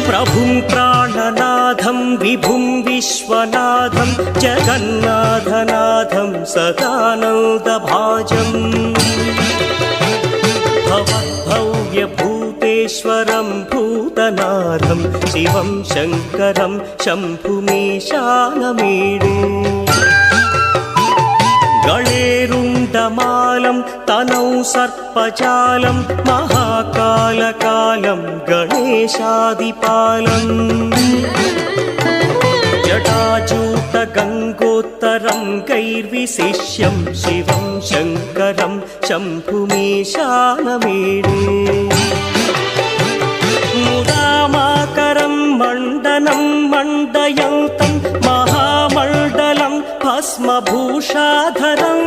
प्रभुं प्राणनाथं विभुं विश्वनाथं जगन्नाथनाथं सदानन्दभाजम् भवद्भव्यभूतेश्वरं भूतनाथं शिवं शङ्करं शम्भुमीशानमीडे गणेरुण्डमालं तनौ सर्पजालं महाकालकालं गणेशादिपालम् जटाजूटगङ्गोत्तरं गैर्विशिष्यं शिवं शङ्करं शम्भुमीशानमीडे मुदामाकरं मण्डनं मण्डयन्तं महामण्डलं भस्मभूषाधरं